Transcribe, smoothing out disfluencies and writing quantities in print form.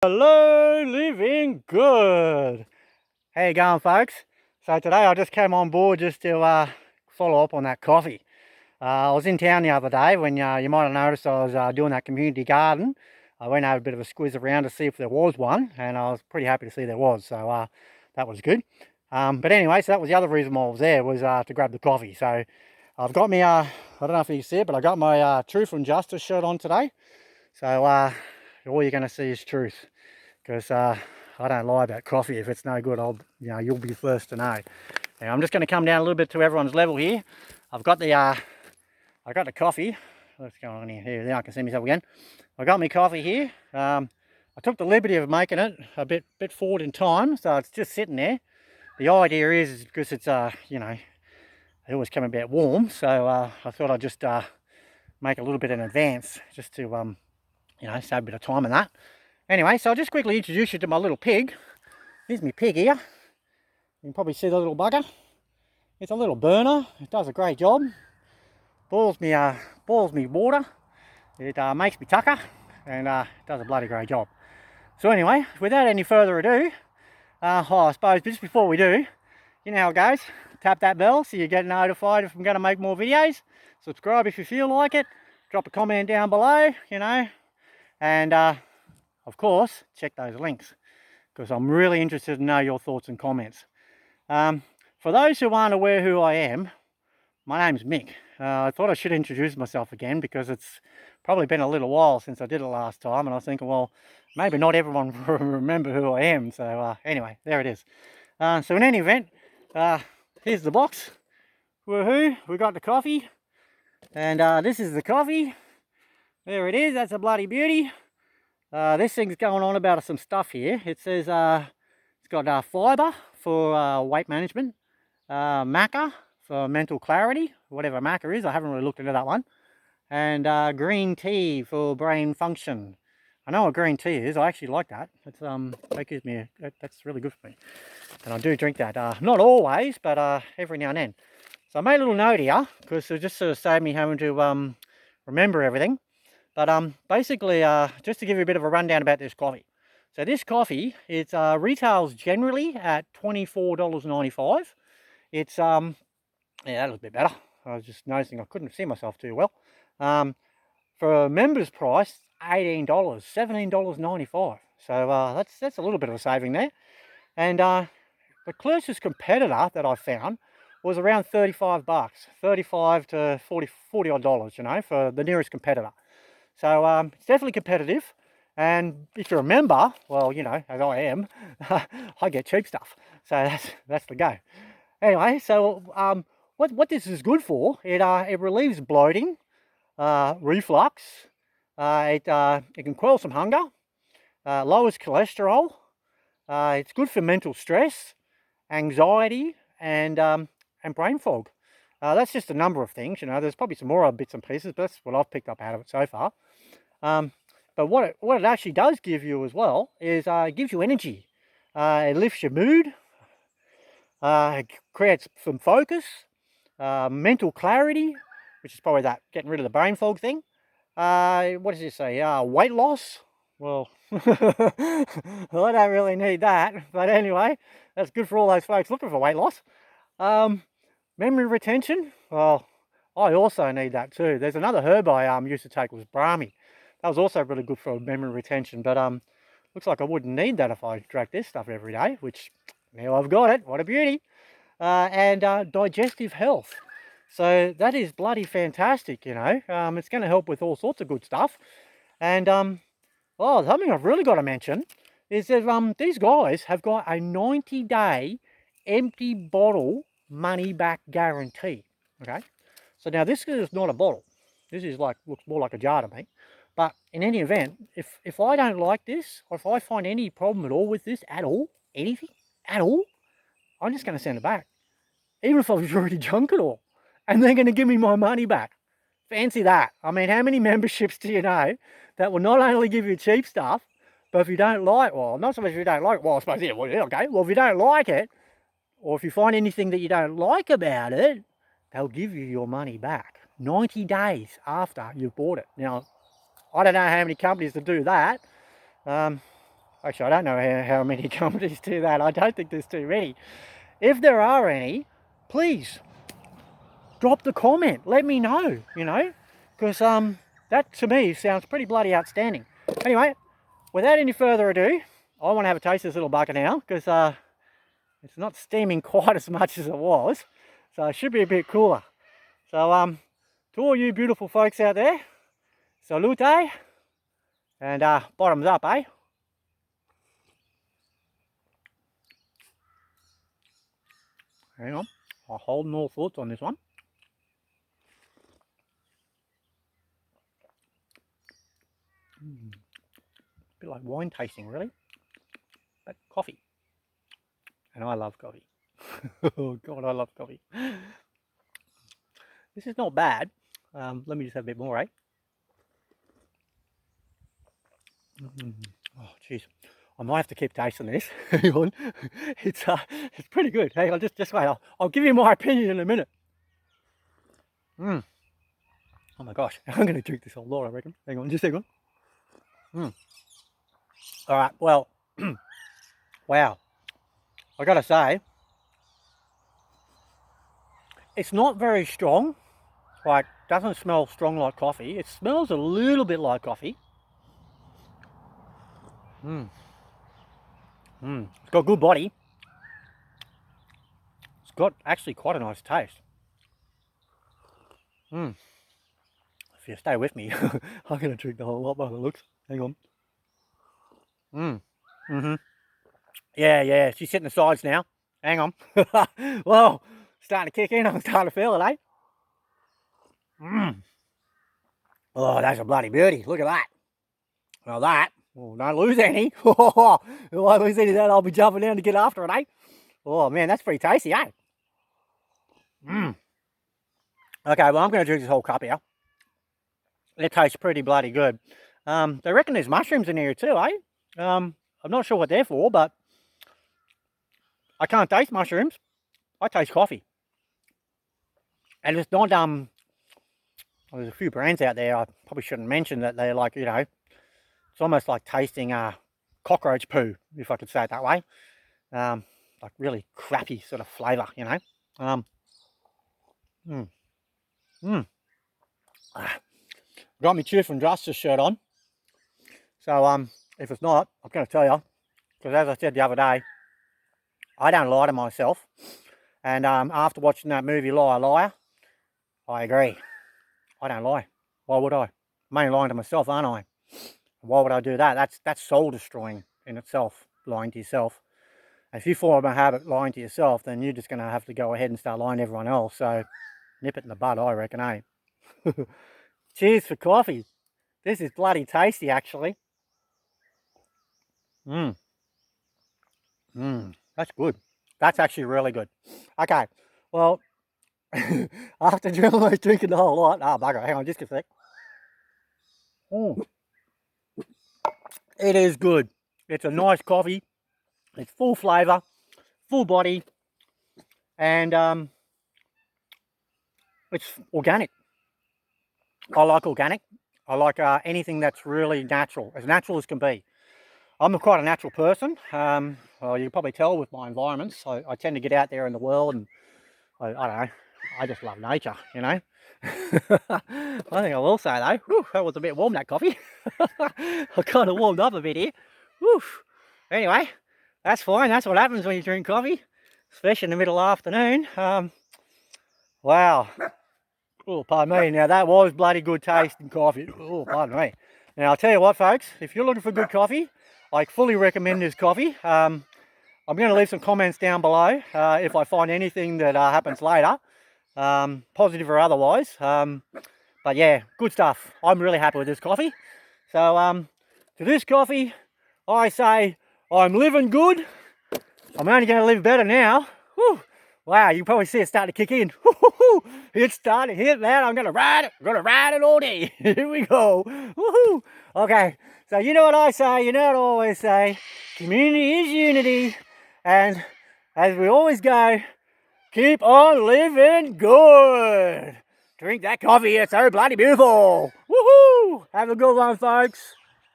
Hello, living good. How you going, folks? So today I just came on board just to follow up on that coffee. I was in town the other day when you might have noticed I was doing that community garden. I went over a bit of a squiz around to see if there was one, and I was pretty happy to see there was. So that was good. But anyway, so that was the other reason why I was there was to grab the coffee. So I've got me I don't know if you can see it, but I got my Truth and Justice shirt on today. So all you're going to see is truth, because I don't lie about coffee. If it's no good, you'll be first to know. Now, I'm just going to come down a little bit to everyone's level here. I've got the coffee. What's going on here? Now I can see myself again. I got my coffee here. I took the liberty of making it a bit forward in time, so it's just sitting there. The idea is because it's it always come a bit warm, so I thought I'd just make a little bit in advance, just to save a bit of time on that. Anyway, so I'll just quickly introduce you to my little pig. Here's my pig here. You can probably see the little bugger. It's a little burner. It does a great job. Boils me water. It makes me tucker, and does a bloody great job. So anyway, without any further ado, I suppose just before we do, you know how it goes. Tap that bell so you get notified if I'm going to make more videos. Subscribe if you feel like it. Drop a comment down below, and of course, check those links, because I'm really interested to know your thoughts and comments. For those who aren't aware who I am, my name's Mick. I thought I should introduce myself again, because it's probably been a little while since I did it last time, and I was thinking, well, maybe not everyone will remember who I am. So anyway, there it is. So in any event, here's the box. Woohoo, we got the coffee, and this is the coffee. There it is. That's a bloody beauty. This thing's going on about some stuff here. It says it's got fibre for weight management, maca for mental clarity, whatever maca is. I haven't really looked into that one. And green tea for brain function. I know what green tea is. I actually like that. It's that gives me that's really good for me, and I do drink that. Not always, but every now and then. So I made a little note here, because it just sort of saved me having to remember everything. But basically, just to give you a bit of a rundown about this coffee. So this coffee, it's retails generally at $24.95. It's yeah, that looks a bit better. I was just noticing I couldn't see myself too well. For a member's price, $18, $17.95. So that's a little bit of a saving there. And the closest competitor that I found was around 35 bucks, 35 to 40 odd dollars, for the nearest competitor. So it's definitely competitive. And if you're a member, well, as I am, I get cheap stuff. So that's the go. Anyway, so what this is good for, it relieves bloating, reflux, it can quell some hunger, lowers cholesterol, it's good for mental stress, anxiety, and brain fog. That's just a number of things. There's probably some more bits and pieces, but that's what I've picked up out of it so far. But what it actually does give you as well is it gives you energy. It lifts your mood. It creates some focus, mental clarity, which is probably that getting rid of the brain fog thing. What does it say? Weight loss. Well, I don't really need that, but anyway, that's good for all those folks looking for weight loss. Memory retention. Well, I also need that too. There's another herb I used to take, was Brahmi. That was also really good for memory retention, but looks like I wouldn't need that if I drank this stuff every day, which now I've got it. What a beauty. And digestive health. So that is bloody fantastic, It's going to help with all sorts of good stuff. And something I've really got to mention is that these guys have got a 90-day empty bottle money back guarantee. Okay, so now this is not a bottle. This is looks more like a jar to me. But in any event, if I don't like this, or if I find any problem at all with this at all, anything at all, I'm just going to send it back, even if I've already drunk it all, and they're going to give me my money back. Fancy that. I mean, how many memberships do you know that will not only give you cheap stuff, but if you don't like, well, not so much if you don't like it, well, I suppose, yeah, well, okay, well, if you don't like it, or if you find anything that you don't like about it, they'll give you your money back 90 days after you've bought it. Now, I don't know how many companies that do that. Actually, I don't know how many companies do that. I don't think there's too many. If there are any, please drop the comment. Let me know, you know, because that to me sounds pretty bloody outstanding. Anyway, without any further ado, I want to have a taste of this little bucket now because it's not steaming quite as much as it was, so it should be a bit cooler. So to all you beautiful folks out there, salute, and bottoms up, eh? Hang on, I'll hold no thoughts on this one. A bit like wine tasting, really, but coffee. And I love coffee. Oh God, I love coffee. This is not bad. Let me just have a bit more, eh? Oh, jeez. I might have to keep tasting this. Hang on. It's pretty good. Hang on, just wait. I'll give you my opinion in a minute. Oh my gosh, I'm going to drink this whole lot, I reckon. Hang on, just hang on. All right, well, wow. I got to say, it's not very strong. Like, doesn't smell strong like coffee. It smells a little bit like coffee. It's got good body. It's got actually quite a nice taste. If you stay with me, I'm going to drink the whole lot by the looks. Hang on. Yeah, she's sitting the sides now. Hang on. Whoa, starting to kick in. I'm starting to feel it, eh? Oh, that's a bloody beauty. Look at that. Well, that. Oh, don't lose any. If I lose any of that, I'll be jumping down to get after it, eh? Oh, man, that's pretty tasty, eh? Okay, well, I'm going to drink this whole cup here. It tastes pretty bloody good. They reckon there's mushrooms in here too, eh? I'm not sure what they're for, but I can't taste mushrooms. I taste coffee. And it's not, well, there's a few brands out there I probably shouldn't mention that they're like, you know, it's almost like tasting cockroach poo, if I could say it that way. Like really crappy sort of flavour, you know. Got my Truth and Justice shirt on. So if it's not, I'm going to tell you, because as I said the other day, I don't lie to myself. And after watching that movie Liar Liar, I agree. I don't lie. Why would I? I'm only lying to myself, aren't I? Why would I do that? That's soul destroying in itself, lying to yourself. And if you form a habit lying to yourself, then you're just going to have to go ahead and start lying to everyone else. So nip it in the bud, I reckon, eh? Cheers for coffee. This is bloody tasty, actually. That's good. That's actually really good. Okay, well, after almost drinking the whole lot, bugger, hang on just a sec. It is good. It's a nice coffee. It's full flavour, full body, and it's organic. I like organic. I like anything that's really natural as can be. I'm quite a natural person. Well, you can probably tell with my environments. I tend to get out there in the world, and I don't know. I just love nature, you know. I think I will say though, whew, that was a bit warm, that coffee. I kind of warmed up a bit here. Whew. Anyway, that's fine. That's what happens when you drink coffee, especially in the middle afternoon. Wow. Oh, pardon me. Now that was bloody good tasting coffee. Oh, pardon me. Now I'll tell you what, folks. If you're looking for good coffee, I fully recommend this coffee. I'm going to leave some comments down below if I find anything that happens later, positive or otherwise. But yeah, good stuff. I'm really happy with this coffee. So to this coffee, I say I'm living good. I'm only going to live better now. Whew. Wow, you can probably see it starting to kick in. Woo-hoo-hoo. It's starting to hit, man. I'm going to ride it. I'm going to ride it all day. Here we go. Woohoo. Okay, so you know what I say. You know what I always say. Community is unity. And as we always go, keep on living good. Drink that coffee. It's so bloody beautiful. Woohoo. Have a good one, folks.